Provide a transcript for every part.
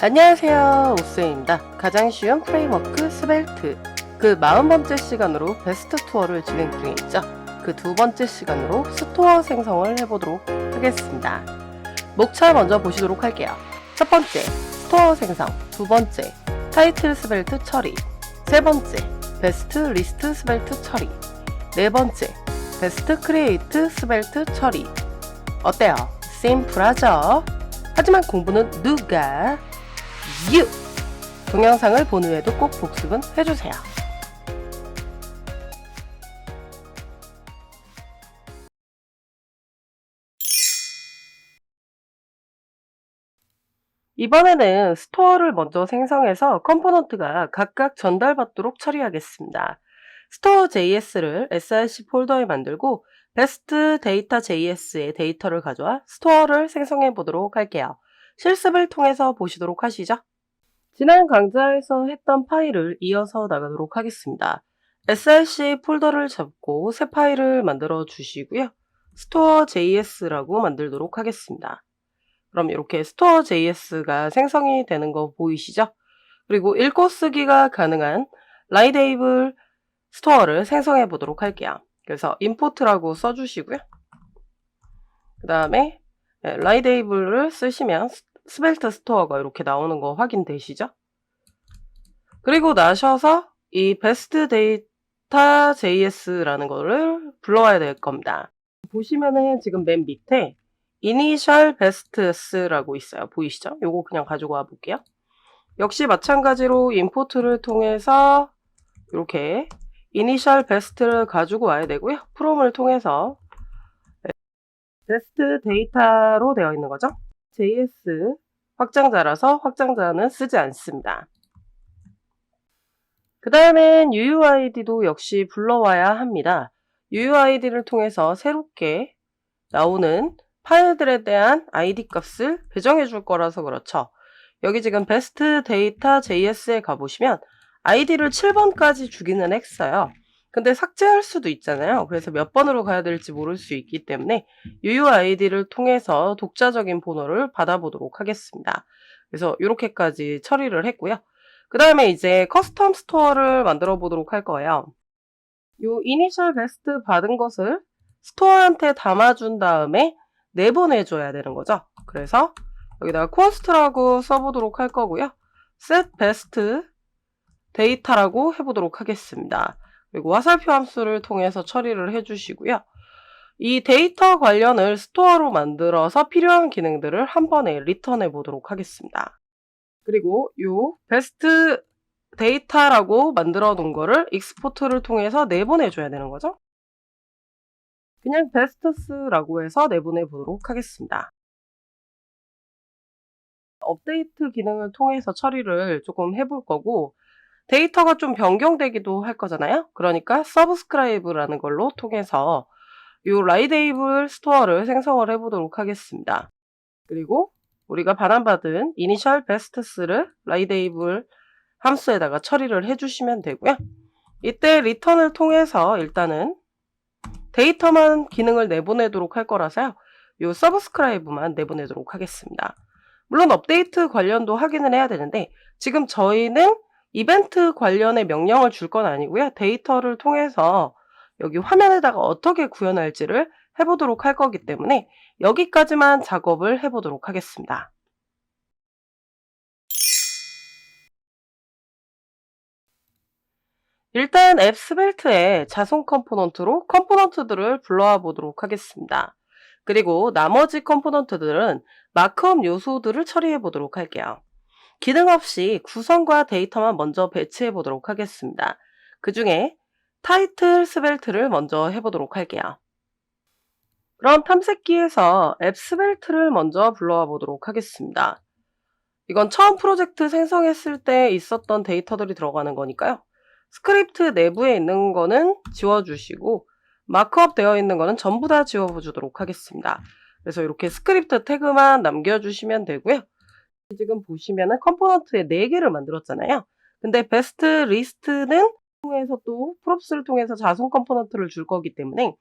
안녕하세요, 오스입니다. 가장 쉬운 프레임워크 스벨트. 그 40번째 시간으로 베스트 투어를 진행 중에 있죠. 그 두 번째 시간으로 스토어 생성을 해보도록 하겠습니다. 목차 먼저 보시도록 할게요. 첫 번째, 스토어 생성. 두 번째, 타이틀 스벨트 처리. 세 번째, 베스트 리스트 스벨트 처리. 네 번째, 베스트 크리에이트 스벨트 처리. 어때요? 심플하죠? 하지만 공부는 누가? 유! 동영상을 본 후에도 꼭 복습은 해주세요. 이번에는 스토어를 먼저 생성해서 컴포넌트가 각각 전달받도록 처리하겠습니다. 스토어 JS를 src 폴더에 만들고 베스트 데이터 JS의 데이터를 가져와 스토어를 생성해 보도록 할게요. 실습을 통해서 보시도록 하시죠. 지난 강좌에서 했던 파일을 이어서 나가도록 하겠습니다. src 폴더를 잡고 새 파일을 만들어 주시고요. store.js라고 만들도록 하겠습니다. 그럼 이렇게 store.js가 생성이 되는 거 보이시죠? 그리고 읽고 쓰기가 가능한 라이데이블 스토어를 생성해 보도록 할게요. 그래서 import라고 써주시고요. 그 다음에 라이데이블을 쓰시면 스벨트 스토어가 이렇게 나오는 거 확인되시죠? 그리고 나셔서 이 베스트 데이터 JS라는 거를 불러와야 될 겁니다. 보시면은 지금 맨 밑에 initial bests라고 있어요. 보이시죠? 요거 그냥 가지고 와 볼게요. 역시 마찬가지로 임포트를 통해서 이렇게 initial best를 가지고 와야 되고요. from을 통해서 베스트 데이터로 되어 있는 거죠. JS 확장자라서 확장자는 쓰지 않습니다. 그 다음엔 UUID도 역시 불러와야 합니다. UUID를 통해서 새롭게 나오는 파일들에 대한 ID 값을 배정해 줄 거라서 그렇죠. 여기 지금 베스트 데이터 JS에 가보시면 ID를 7번까지 주기는 했어요. 근데 삭제할 수도 있잖아요. 그래서 몇 번으로 가야 될지 모를 수 있기 때문에 UUID를 통해서 독자적인 번호를 받아보도록 하겠습니다. 그래서 이렇게까지 처리를 했고요. 그 다음에 이제 커스텀 스토어를 만들어 보도록 할 거예요. 요 이니셜 베스트 받은 것을 스토어한테 담아준 다음에 내보내줘야 되는 거죠. 그래서 여기다가 const라고 써보도록 할 거고요. set best data라고 해보도록 하겠습니다. 그리고 화살표 함수를 통해서 처리를 해주시고요. 이 데이터 관련을 스토어로 만들어서 필요한 기능들을 한 번에 리턴해 보도록 하겠습니다. 그리고 요 베스트 데이터라고 만들어 놓은 거를 익스포트를 통해서 내보내 줘야 되는 거죠. 그냥 베스트스라고 해서 내보내 보도록 하겠습니다. 업데이트 기능을 통해서 처리를 조금 해볼 거고 데이터가 좀 변경되기도 할 거잖아요. 그러니까 subscribe라는 걸로 통해서 이 라이데이블 스토어를 생성을 해보도록 하겠습니다. 그리고 우리가 반환받은 initial bests를 라이데이블 함수에다가 처리를 해주시면 되고요. 이때 리턴을 통해서 일단은 데이터만 기능을 내보내도록 할 거라서요. 이 서브스크라이브만 내보내도록 하겠습니다. 물론 업데이트 관련도 확인을 해야 되는데 지금 저희는 이벤트 관련의 명령을 줄 건 아니고요. 데이터를 통해서 여기 화면에다가 어떻게 구현할지를 해보도록 할 거기 때문에 여기까지만 작업을 해보도록 하겠습니다. 일단 앱 스벨트에 자손 컴포넌트로 컴포넌트들을 불러와 보도록 하겠습니다. 그리고 나머지 컴포넌트들은 마크업 요소들을 처리해 보도록 할게요. 기능 없이 구성과 데이터만 먼저 배치해 보도록 하겠습니다. 그 중에 타이틀 스벨트를 먼저 해보도록 할게요. 그럼 탐색기에서 앱 스벨트를 먼저 불러와 보도록 하겠습니다. 이건 처음 프로젝트 생성했을 때 있었던 데이터들이 들어가는 거니까요. 스크립트 내부에 있는 거는 지워주시고 마크업 되어 있는 거는 전부 다 지워주도록 하겠습니다. 그래서 이렇게 스크립트 태그만 남겨주시면 되고요. 지금 보시면은 컴포넌트에 4개를 만들었잖아요. 근데 베스트 리스트는 통해서 또 프롭스를 통해서 자손 컴포넌트를 줄 거기 때문에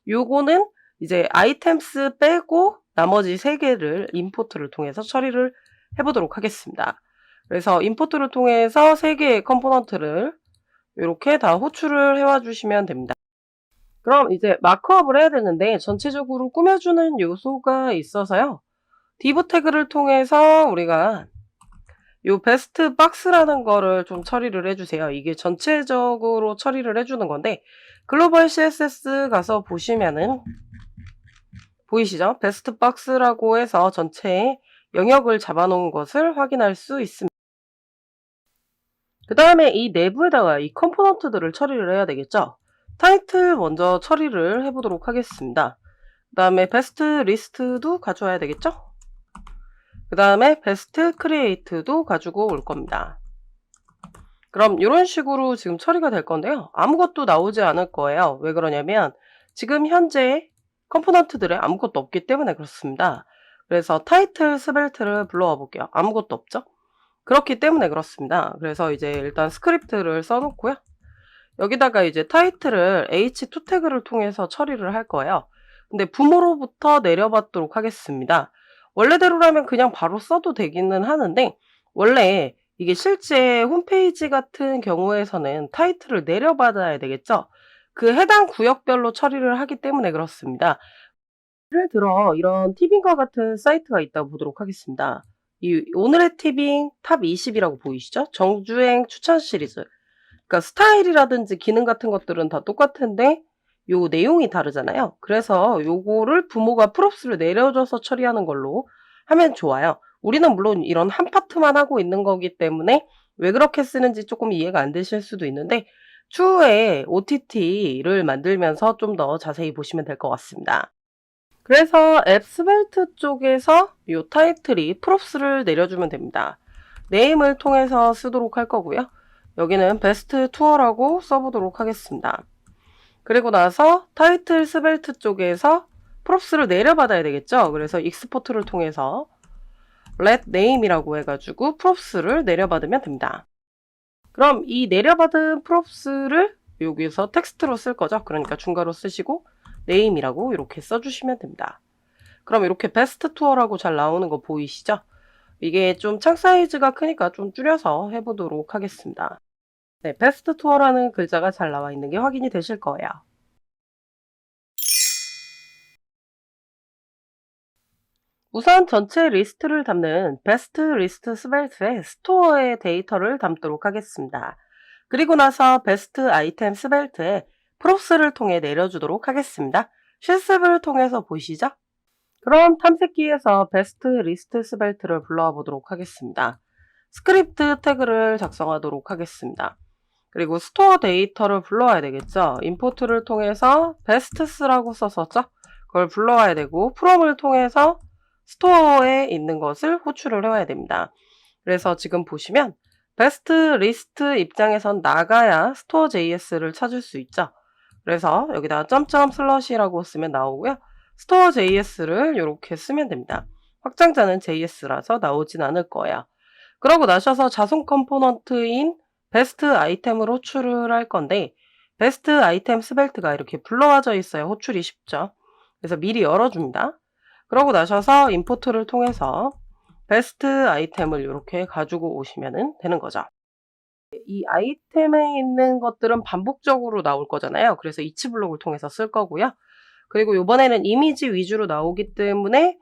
요거는 이제 아이템스 빼고 나머지 3개를 임포트를 통해서 처리를 해보도록 하겠습니다. 그래서 임포트를 통해서 3개의 컴포넌트를 이렇게 다 호출을 해와 주시면 됩니다. 그럼 이제 마크업을 해야 되는데 전체적으로 꾸며주는 요소가 있어서요. div 태그를 통해서 우리가 요 베스트 박스라는 거를 좀 처리를 해주세요. 이게 전체적으로 처리를 해주는 건데 글로벌 CSS 가서 보시면은 보이시죠? 베스트 박스라고 해서 전체에 영역을 잡아놓은 것을 확인할 수 있습니다. 그 다음에 이 내부에다가 이 컴포넌트들을 처리를 해야 되겠죠? 타이틀 먼저 처리를 해보도록 하겠습니다. 그 다음에 베스트 리스트도 가져와야 되겠죠? 그 다음에 베스트 크리에이트도 가지고 올 겁니다. 그럼 이런 식으로 지금 처리가 될 건데요. 아무것도 나오지 않을 거예요. 왜 그러냐면 지금 현재 컴포넌트들에 아무것도 없기 때문에 그렇습니다. 그래서 타이틀 스벨트를 불러와 볼게요. 아무것도 없죠? 그렇기 때문에 그렇습니다. 그래서 이제 일단 스크립트를 써놓고요. 여기다가 이제 타이틀을 h2 태그를 통해서 처리를 할 거예요. 근데 부모로부터 내려받도록 하겠습니다. 원래대로라면 그냥 바로 써도 되기는 하는데 원래 이게 실제 홈페이지 같은 경우에서는 타이틀을 내려받아야 되겠죠. 그 해당 구역별로 처리를 하기 때문에 그렇습니다. 예를 들어 이런 티빙과 같은 사이트가 있다고 보도록 하겠습니다. 이 오늘의 티빙 탑 20이라고 보이시죠? 정주행 추천 시리즈. 그러니까 스타일이라든지 기능 같은 것들은 다 똑같은데 요 내용이 다르잖아요. 그래서 요거를 부모가 프롭스를 내려줘서 처리하는 걸로 하면 좋아요. 우리는 물론 이런 한 파트만 하고 있는 거기 때문에 왜 그렇게 쓰는지 조금 이해가 안 되실 수도 있는데 추후에 OTT를 만들면서 좀 더 자세히 보시면 될 것 같습니다. 그래서 앱스벨트 쪽에서 이 타이틀이 프롭스를 내려주면 됩니다. 네임을 통해서 쓰도록 할 거고요. 여기는 베스트 투어라고 써보도록 하겠습니다. 그리고 나서 타이틀 스벨트 쪽에서 프롭스를 내려받아야 되겠죠. 그래서 익스포트를 통해서 let name이라고 해가지고 프롭스를 내려받으면 됩니다. 그럼 이 내려받은 프롭스를 여기서 텍스트로 쓸 거죠. 그러니까 중괄호 쓰시고 name이라고 이렇게 써주시면 됩니다. 그럼 이렇게 베스트 투어라고 잘 나오는 거 보이시죠? 이게 좀 창 사이즈가 크니까 좀 줄여서 해보도록 하겠습니다. 네, 베스트 투어라는 글자가 잘 나와 있는 게 확인이 되실 거예요. 우선 전체 리스트를 담는 베스트 리스트 스벨트의 스토어의 데이터를 담도록 하겠습니다. 그리고 나서 베스트 아이템 스벨트에 프롭스를 통해 내려주도록 하겠습니다. 실습을 통해서 보시죠. 그럼 탐색기에서 베스트 리스트 스벨트를 불러와 보도록 하겠습니다. 스크립트 태그를 작성하도록 하겠습니다. 그리고 스토어 데이터를 불러와야 되겠죠. 임포트를 통해서 베스트스라고 썼었죠. 그걸 불러와야 되고 프롬을 통해서 스토어에 있는 것을 호출을 해와야 됩니다. 그래서 지금 보시면 베스트 리스트 입장에선 나가야 스토어 JS를 찾을 수 있죠. 그래서 여기다 점점 슬러시라고 쓰면 나오고요. 스토어 JS를 이렇게 쓰면 됩니다. 확장자는 JS라서 나오진 않을 거예요. 그러고 나셔서 자손 컴포넌트인 베스트 아이템을 호출을 할 건데 베스트 아이템 스벨트가 이렇게 불러와져 있어야 호출이 쉽죠. 그래서 미리 열어줍니다. 그러고 나셔서 임포트를 통해서 베스트 아이템을 이렇게 가지고 오시면 되는 거죠. 이 아이템에 있는 것들은 반복적으로 나올 거잖아요. 그래서 each 블록을 통해서 쓸 거고요. 그리고 이번에는 이미지 위주로 나오기 때문에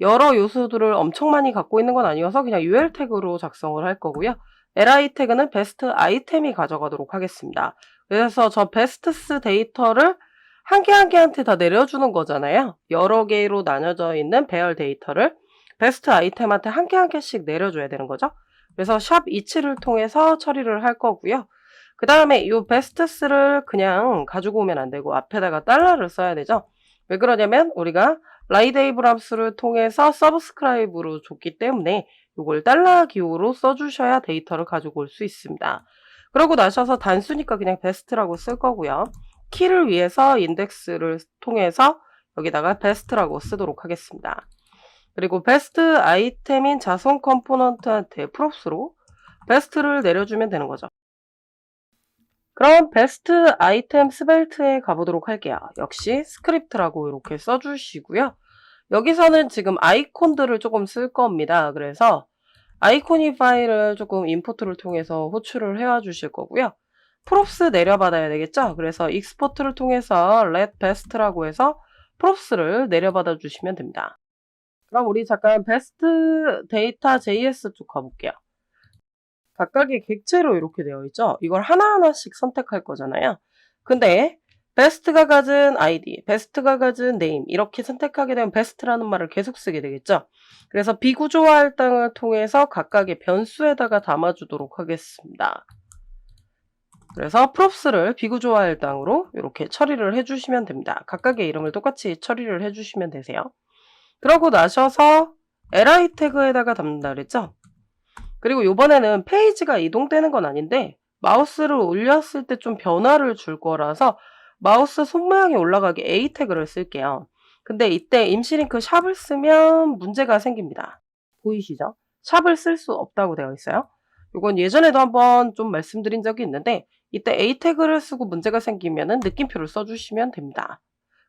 여러 요소들을 엄청 많이 갖고 있는 건 아니어서 그냥 UL 태그로 작성을 할 거고요. li 태그는 베스트 아이템이 가져가도록 하겠습니다. 그래서 저 베스트스 데이터를 한 개 한 개한테 다 내려주는 거잖아요. 여러 개로 나눠져 있는 배열 데이터를 베스트 아이템한테 한 개 한 개씩 내려줘야 되는 거죠. 그래서 샵 each를 통해서 처리를 할 거고요. 그 다음에 이 베스트스를 그냥 가지고 오면 안 되고 앞에다가 달러를 써야 되죠. 왜 그러냐면 우리가 라이데이브람스를 통해서 서브스크라이브로 줬기 때문에 이걸 달러 기호로 써주셔야 데이터를 가지고 올 수 있습니다. 그러고 나셔서 단수니까 그냥 베스트라고 쓸 거고요. 키를 위해서 인덱스를 통해서 여기다가 베스트라고 쓰도록 하겠습니다. 그리고 베스트 아이템인 자손 컴포넌트한테 프롭스로 베스트를 내려주면 되는 거죠. 그럼 베스트 아이템 스벨트에 가보도록 할게요. 역시 스크립트라고 이렇게 써주시고요. 여기서는 지금 아이콘들을 조금 쓸 겁니다. 그래서 아이코니 파일을 조금 임포트를 통해서 호출을 해와 주실 거고요. 프롭스 내려받아야 되겠죠? 그래서 익스포트를 통해서 let best라고 해서 프롭스를 내려받아 주시면 됩니다. 그럼 우리 잠깐 베스트 데이터 JS 쪽 가볼게요. 각각의 객체로 이렇게 되어 있죠? 이걸 하나하나씩 선택할 거잖아요. 근데 베스트가 가진 아이디, 베스트가 가진 네임 이렇게 선택하게 되면 베스트라는 말을 계속 쓰게 되겠죠. 그래서 비구조화 할당을 통해서 각각의 변수에다가 담아주도록 하겠습니다. 그래서 props를 비구조화 할당으로 이렇게 처리를 해주시면 됩니다. 각각의 이름을 똑같이 처리를 해주시면 되세요. 그러고 나셔서 li 태그에다가 담는다 그랬죠. 그리고 이번에는 페이지가 이동되는 건 아닌데 마우스를 올렸을 때 좀 변화를 줄 거라서 마우스 손모양이 올라가게 A 태그를 쓸게요. 근데 이때 임시링크 샵을 쓰면 문제가 생깁니다. 보이시죠? 샵을 쓸 수 없다고 되어 있어요. 이건 예전에도 한번 좀 말씀드린 적이 있는데 이때 A 태그를 쓰고 문제가 생기면은 느낌표를 써주시면 됩니다.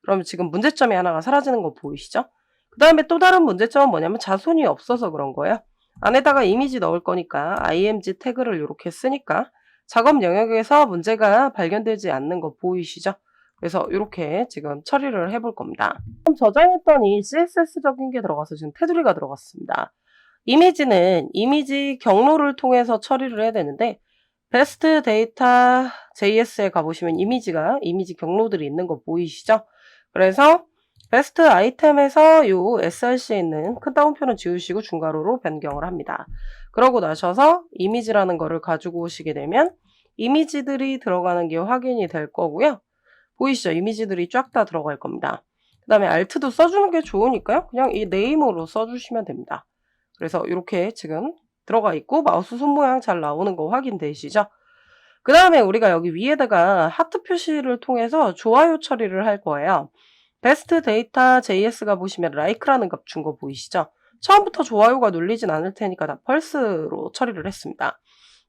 그럼 지금 문제점이 하나가 사라지는 거 보이시죠? 그 다음에 또 다른 문제점은 뭐냐면 자손이 없어서 그런 거예요. 안에다가 이미지 넣을 거니까 img 태그를 이렇게 쓰니까 작업 영역에서 문제가 발견되지 않는 거 보이시죠? 그래서 이렇게 지금 처리를 해볼 겁니다. 그럼 저장했더니 CSS적인 게 들어가서 지금 테두리가 들어갔습니다. 이미지는 이미지 경로를 통해서 처리를 해야 되는데 베스트 데이터 JS에 가보시면 이미지 경로들이 있는 거 보이시죠? 그래서 베스트 아이템에서 요 src에 있는 큰 따옴표는 지우시고 중괄호로 변경을 합니다. 그러고 나셔서 이미지라는 거를 가지고 오시게 되면 이미지들이 들어가는 게 확인이 될 거고요. 보이시죠? 이미지들이 쫙 다 들어갈 겁니다. 그 다음에 alt도 써주는 게 좋으니까요. 그냥 이 네임으로 써주시면 됩니다. 그래서 이렇게 지금 들어가 있고 마우스 손 모양 잘 나오는 거 확인되시죠? 그 다음에 우리가 여기 위에다가 하트 표시를 통해서 좋아요 처리를 할 거예요. 베스트 데이터 JS가 보시면 like라는 값 준 거 보이시죠? 처음부터 좋아요가 눌리진 않을 테니까 다 펄스로 처리를 했습니다.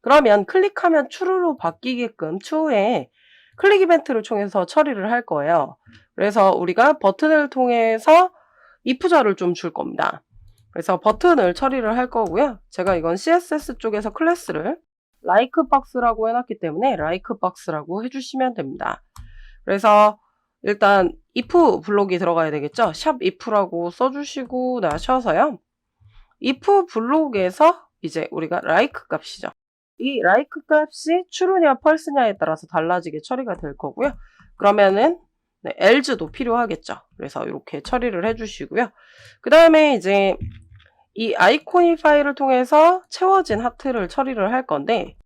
그러면 클릭하면 true로 바뀌게끔 true에 클릭 이벤트를 통해서 처리를 할 거예요. 그래서 우리가 버튼을 통해서 if자를 좀 줄 겁니다. 그래서 버튼을 처리를 할 거고요. 제가 이건 CSS 쪽에서 클래스를 likeBox라고 해놨기 때문에 likeBox라고 해주시면 됩니다. 그래서 일단 if 블록이 들어가야 되겠죠. 샵 if라고 써주시고 나셔서요. if 블록에서 이제 우리가 like 값이죠. 이 like 값이 true냐 false냐에 따라서 달라지게 처리가 될 거고요. 그러면은 네, else도 필요하겠죠. 그래서 이렇게 처리를 해주시고요. 그 다음에 이제 이 아이코니 파일을 통해서 채워진 하트를 처리를 할 건데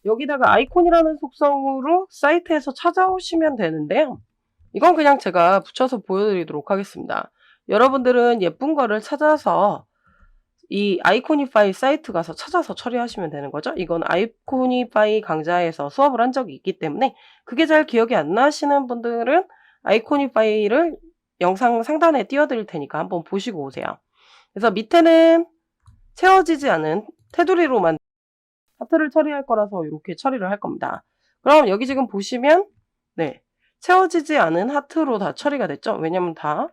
여기다가 아이콘이라는 속성으로 사이트에서 찾아오시면 되는데요. 이건 그냥 제가 붙여서 보여드리도록 하겠습니다. 여러분들은 예쁜 거를 찾아서 이 아이코니파이 사이트 가서 찾아서 처리하시면 되는 거죠. 이건 아이코니파이 강좌에서 수업을 한 적이 있기 때문에 그게 잘 기억이 안 나시는 분들은 아이코니파이를 영상 상단에 띄워드릴 테니까 한번 보시고 오세요. 그래서 밑에는 채워지지 않은 테두리로만 하트를 처리할 거라서 이렇게 처리를 할 겁니다. 그럼 여기 지금 보시면 네, 채워지지 않은 하트로 다 처리가 됐죠. 왜냐면 다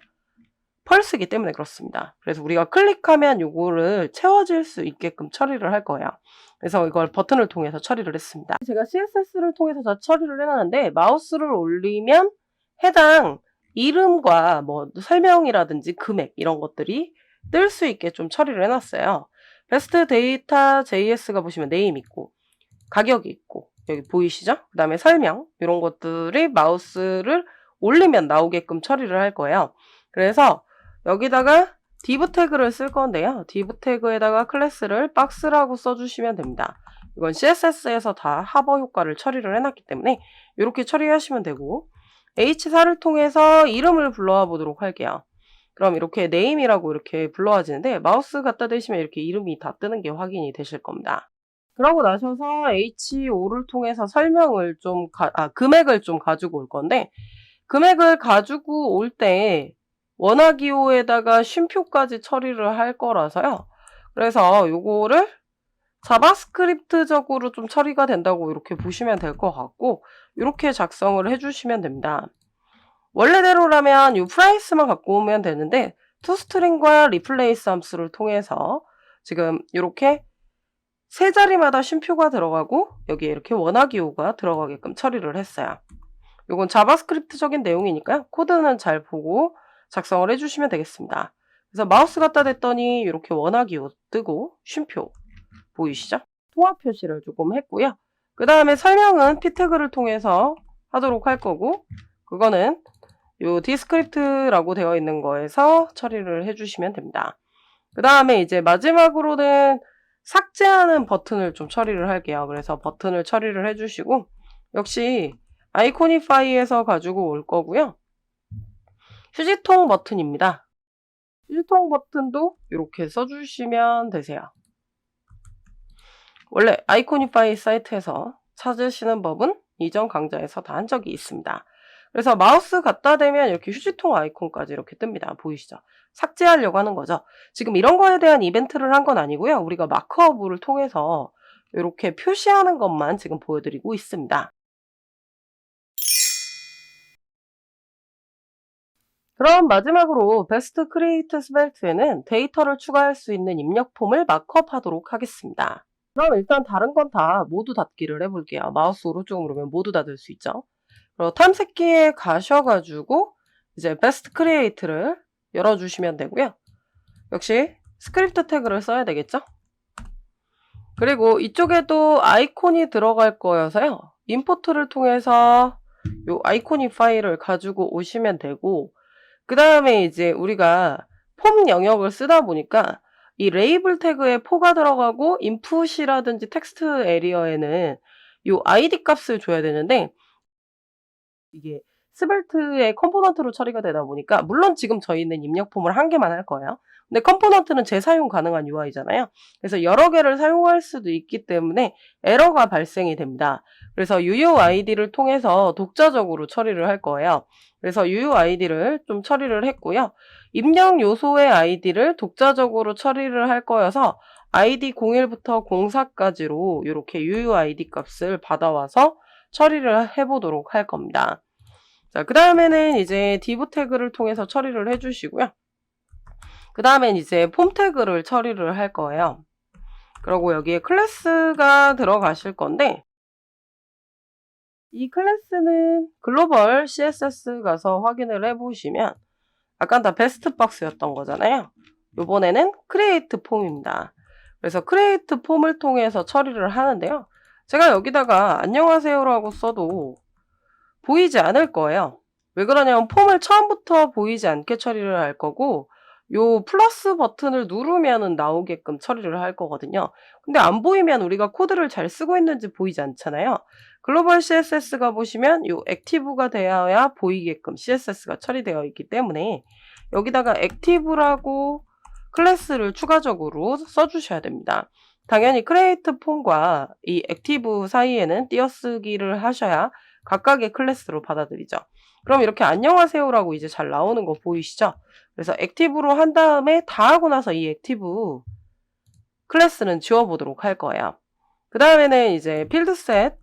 펄스이기 때문에 그렇습니다. 그래서 우리가 클릭하면 요거를 채워질 수 있게끔 처리를 할 거예요. 그래서 이걸 버튼을 통해서 처리를 했습니다. 제가 CSS를 통해서 다 처리를 해놨는데 마우스를 올리면 해당 이름과 뭐 설명이라든지 금액 이런 것들이 뜰 수 있게 좀 처리를 해놨어요. 베스트 데이터 JS가 보시면 네임 있고 가격이 있고 여기 보이시죠? 그 다음에 설명 이런 것들이 마우스를 올리면 나오게끔 처리를 할 거예요. 그래서 여기다가 div 태그를 쓸 건데요. div 태그에다가 클래스를 박스라고 써주시면 됩니다. 이건 CSS에서 다 하버 효과를 처리를 해놨기 때문에 이렇게 처리하시면 되고 H4를 통해서 이름을 불러와 보도록 할게요. 그럼 이렇게 name이라고 이렇게 불러와지는데 마우스 갖다 대시면 이렇게 이름이 다 뜨는 게 확인이 되실 겁니다. 그러고 나셔서 H5를 통해서 설명을 좀 금액을 좀 가지고 올 건데 금액을 가지고 올 때 원화기호에다가 쉼표까지 처리를 할 거라서요. 그래서 요거를 자바스크립트적으로 좀 처리가 된다고 이렇게 보시면 될 것 같고 이렇게 작성을 해주시면 됩니다. 원래대로라면 이 프라이스만 갖고 오면 되는데 toString과 replace 함수를 통해서 지금 이렇게 세 자리마다 쉼표가 들어가고 여기에 이렇게 원화기호가 들어가게끔 처리를 했어요. 이건 자바스크립트적인 내용이니까요. 코드는 잘 보고 작성을 해주시면 되겠습니다. 그래서 마우스 갖다 댔더니 이렇게 원화기호 뜨고 쉼표 보이시죠? 통합 표시를 조금 했고요. 그 다음에 설명은 p 태그를 통해서 하도록 할 거고, 그거는 요 디스크립트라고 되어 있는 거에서 처리를 해주시면 됩니다. 그 다음에 이제 마지막으로는 삭제하는 버튼을 좀 처리를 할게요. 그래서 버튼을 처리를 해주시고, 역시 아이코니파이에서 가지고 올 거고요. 휴지통 버튼입니다. 휴지통 버튼도 이렇게 써주시면 되세요. 원래 아이코니파이 사이트에서 찾으시는 법은 이전 강좌에서 다 한 적이 있습니다. 그래서 마우스 갖다 대면 이렇게 휴지통 아이콘까지 이렇게 뜹니다. 보이시죠? 삭제하려고 하는 거죠. 지금 이런 거에 대한 이벤트를 한 건 아니고요. 우리가 마크업을 통해서 이렇게 표시하는 것만 지금 보여드리고 있습니다. 그럼 마지막으로 베스트 크리에이트 스벨트에는 데이터를 추가할 수 있는 입력 폼을 마크업하도록 하겠습니다. 그럼 일단 다른 건 다 모두 닫기를 해볼게요. 마우스 오른쪽 누르면 모두 닫을 수 있죠. 그리고 탐색기에 가셔가지고 이제 베스트 크리에이트를 열어주시면 되고요. 역시 스크립트 태그를 써야 되겠죠. 그리고 이쪽에도 아이콘이 들어갈 거여서요. 임포트를 통해서 요 아이코니 파일을 가지고 오시면 되고, 그 다음에 이제 우리가 폼 영역을 쓰다 보니까 이 레이블 태그에 포가 들어가고 인풋이라든지 텍스트 에리어에는 요 아이디 값을 줘야 되는데, 이게 스벨트의 컴포넌트로 처리가 되다 보니까, 물론 지금 저희는 입력 폼을 한 개만 할 거예요. 근데 컴포넌트는 재사용 가능한 UI잖아요. 그래서 여러 개를 사용할 수도 있기 때문에 에러가 발생이 됩니다. 그래서 UUID를 통해서 독자적으로 처리를 할 거예요. 그래서 UUID를 좀 처리를 했고요. 입력 요소의 아이디를 독자적으로 처리를 할 거여서 ID 01부터 04까지로 이렇게 UUID 값을 받아와서 처리를 해보도록 할 겁니다. 자, 그 다음에는 이제 div 태그를 통해서 처리를 해주시고요. 그 다음엔 이제 폼 태그를 처리를 할 거예요. 그리고 여기에 클래스가 들어가실 건데, 이 클래스는 글로벌 CSS 가서 확인을 해보시면 아까 다 베스트 박스였던 거잖아요. 이번에는 크리에이트 폼입니다. 그래서 크리에이트 폼을 통해서 처리를 하는데요. 제가 여기다가 안녕하세요라고 써도 보이지 않을 거예요. 왜 그러냐면 폼을 처음부터 보이지 않게 처리를 할 거고, 요 플러스 버튼을 누르면은 나오게끔 처리를 할 거거든요. 근데 안 보이면 우리가 코드를 잘 쓰고 있는지 보이지 않잖아요. 글로벌 CSS가 보시면 요 액티브가 되어야 보이게끔 CSS가 처리되어 있기 때문에 여기다가 액티브라고 클래스를 추가적으로 써주셔야 됩니다. 당연히 크리에이트 폼과 이 액티브 사이에는 띄어쓰기를 하셔야 각각의 클래스로 받아들이죠. 그럼 이렇게 안녕하세요라고 이제 잘 나오는 거 보이시죠? 그래서 액티브로 한 다음에 다 하고 나서 이 액티브 클래스는 지워보도록 할 거예요. 그 다음에는 이제 필드셋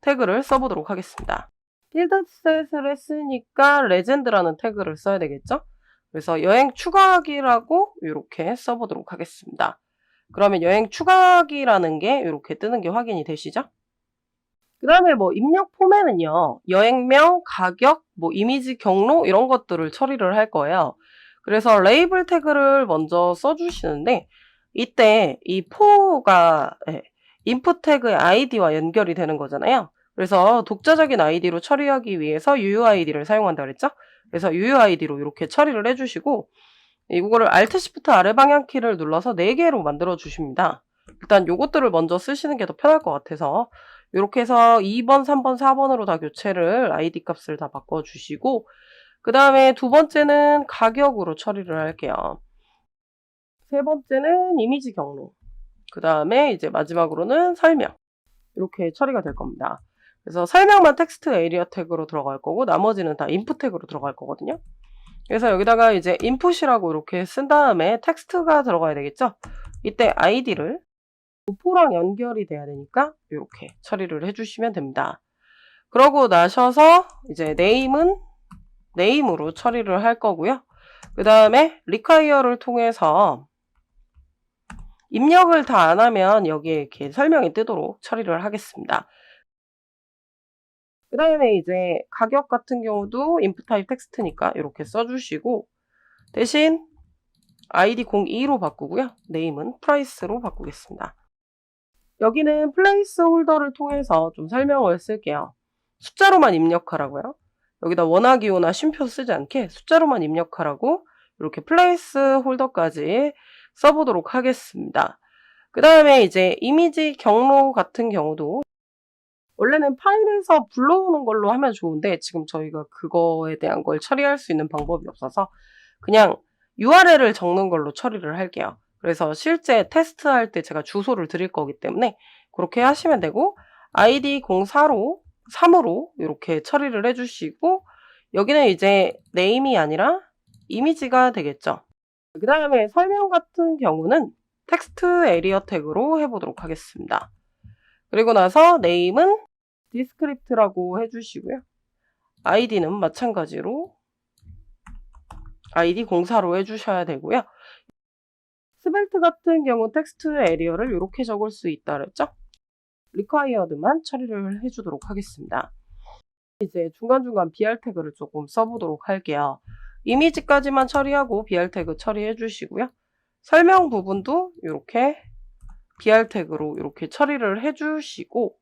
태그를 써보도록 하겠습니다. 필드셋을 했으니까 레전드라는 태그를 써야 되겠죠? 그래서 여행 추가하기라고 이렇게 써보도록 하겠습니다. 그러면 여행 추가하기라는 게 이렇게 뜨는 게 확인이 되시죠? 그 다음에 뭐 입력 폼에는요, 여행명, 가격, 뭐 이미지 경로 이런 것들을 처리를 할 거예요. 그래서 레이블 태그를 먼저 써주시는데, 이때 이 포가 인풋 태그의 아이디와 연결이 되는 거잖아요. 그래서 독자적인 아이디로 처리하기 위해서 UUID를 사용한다 그랬죠? 그래서 UUID로 이렇게 처리를 해주시고, 이거를 Alt Shift 아래 방향키를 눌러서 4개로 만들어 주십니다. 일단 요것들을 먼저 쓰시는 게 더 편할 것 같아서 이렇게 해서 2번, 3번, 4번으로 다 교체를 아이디 값을 다 바꿔주시고, 그 다음에 두 번째는 가격으로 처리를 할게요. 세 번째는 이미지 경로, 그 다음에 이제 마지막으로는 설명, 이렇게 처리가 될 겁니다. 그래서 설명만 텍스트 에리어 태그로 들어갈 거고 나머지는 다 인풋 태그로 들어갈 거거든요. 그래서 여기다가 이제 인풋이라고 이렇게 쓴 다음에 텍스트가 들어가야 되겠죠. 이때 아이디를 포랑 연결이 돼야 되니까 이렇게 처리를 해주시면 됩니다. 그러고 나셔서 이제 네임은 네임으로 처리를 할 거고요. 그 다음에 require를 통해서 입력을 다 안 하면 여기에 이렇게 설명이 뜨도록 처리를 하겠습니다. 그 다음에 이제 가격 같은 경우도 input type 텍스트니까 이렇게 써주시고, 대신 id 02로 바꾸고요. 네임은 price로 바꾸겠습니다. 여기는 플레이스 홀더를 통해서 좀 설명을 쓸게요. 숫자로만 입력하라고요. 여기다 원화기호나 쉼표 쓰지 않게 숫자로만 입력하라고 이렇게 플레이스 홀더까지 써보도록 하겠습니다. 그 다음에 이제 이미지 경로 같은 경우도 원래는 파일에서 불러오는 걸로 하면 좋은데 지금 저희가 그거에 대한 걸 처리할 수 있는 방법이 없어서 그냥 URL을 적는 걸로 처리를 할게요. 그래서 실제 테스트할 때 제가 주소를 드릴 거기 때문에 그렇게 하시면 되고, id 03으로 이렇게 처리를 해주시고, 여기는 이제 네임이 아니라 이미지가 되겠죠. 그 다음에 설명 같은 경우는 텍스트 에리어 태그로 해보도록 하겠습니다. 그리고 나서 네임은 디스크립트라고 해주시고요. id는 마찬가지로 id 04로 해주셔야 되고요. 스벨트 같은 경우 텍스트 에리어를 이렇게 적을 수 있다 그랬죠? required만 처리를 해주도록 하겠습니다. 이제 중간중간 BR 태그를 조금 써보도록 할게요. 이미지까지만 처리하고 BR 태그 처리해 주시고요. 설명 부분도 이렇게 BR 태그로 이렇게 처리를 해 주시고,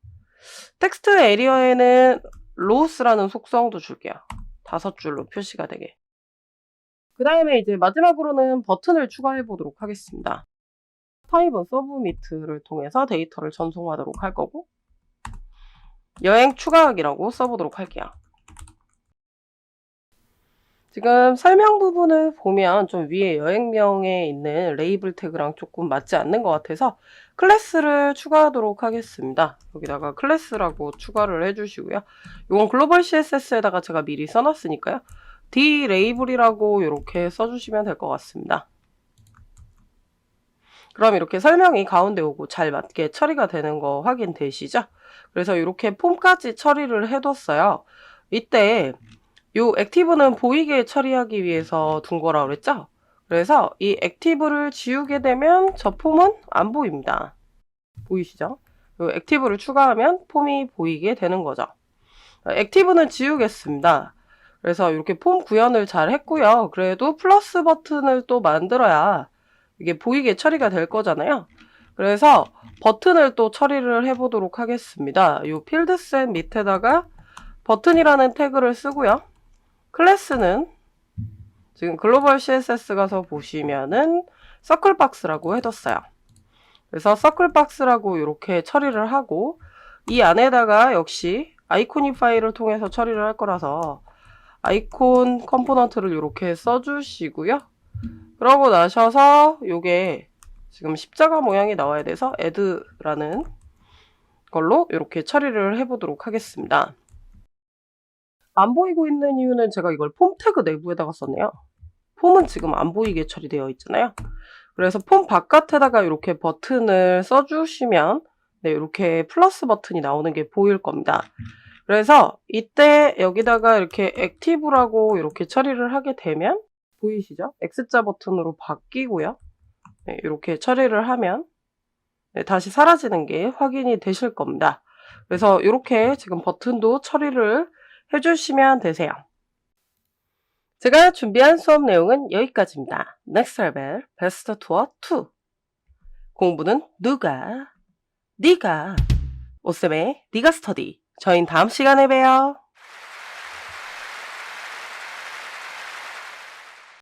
텍스트 에리어에는 로우스라는 속성도 줄게요. 5줄로 표시가 되게. 그 다음에 이제 마지막으로는 버튼을 추가해 보도록 하겠습니다. 타입은 서브미트를 통해서 데이터를 전송하도록 할 거고, 여행 추가하기라고 써보도록 할게요. 지금 설명 부분을 보면 좀 위에 여행명에 있는 레이블 태그랑 조금 맞지 않는 것 같아서 클래스를 추가하도록 하겠습니다. 여기다가 클래스라고 추가를 해주시고요. 이건 글로벌 CSS에다가 제가 미리 써놨으니까요. D 레이블이라고 이렇게 써주시면 될 것 같습니다. 그럼 이렇게 설명이 가운데 오고 잘 맞게 처리가 되는 거 확인되시죠? 그래서 이렇게 폼까지 처리를 해뒀어요. 이때 요 액티브는 보이게 처리하기 위해서 둔 거라고 그랬죠? 그래서 이 액티브를 지우게 되면 저 폼은 안 보입니다. 보이시죠? 요 액티브를 추가하면 폼이 보이게 되는 거죠. 액티브는 지우겠습니다. 그래서 이렇게 폼 구현을 잘 했고요. 그래도 플러스 버튼을 또 만들어야 이게 보이게 처리가 될 거잖아요. 그래서 버튼을 또 처리를 해보도록 하겠습니다. 이 필드셋 밑에다가 버튼이라는 태그를 쓰고요. 클래스는 지금 글로벌 CSS 가서 보시면은 서클박스라고 해뒀어요. 그래서 서클박스라고 이렇게 처리를 하고, 이 안에다가 역시 아이코니 파일을 통해서 처리를 할 거라서 아이콘 컴포넌트를 이렇게 써주시고요. 그러고 나셔서 요게 지금 십자가 모양이 나와야 돼서 add라는 걸로 이렇게 처리를 해보도록 하겠습니다. 안 보이고 있는 이유는 제가 이걸 폼 태그 내부에다가 썼네요. 폼은 지금 안 보이게 처리되어 있잖아요. 그래서 폼 바깥에다가 이렇게 버튼을 써주시면 네, 이렇게 플러스 버튼이 나오는 게 보일 겁니다. 그래서 이때 여기다가 이렇게 액티브라고 이렇게 처리를 하게 되면 보이시죠? X자 버튼으로 바뀌고요. 네, 이렇게 처리를 하면 네, 다시 사라지는 게 확인이 되실 겁니다. 그래서 이렇게 지금 버튼도 처리를 해주시면 되세요. 제가 준비한 수업 내용은 여기까지입니다. Next Level 베스트 투어 2. 공부는 누가? 네가. 오쌤의 네가 스터디. 저희는 다음 시간에 봬요.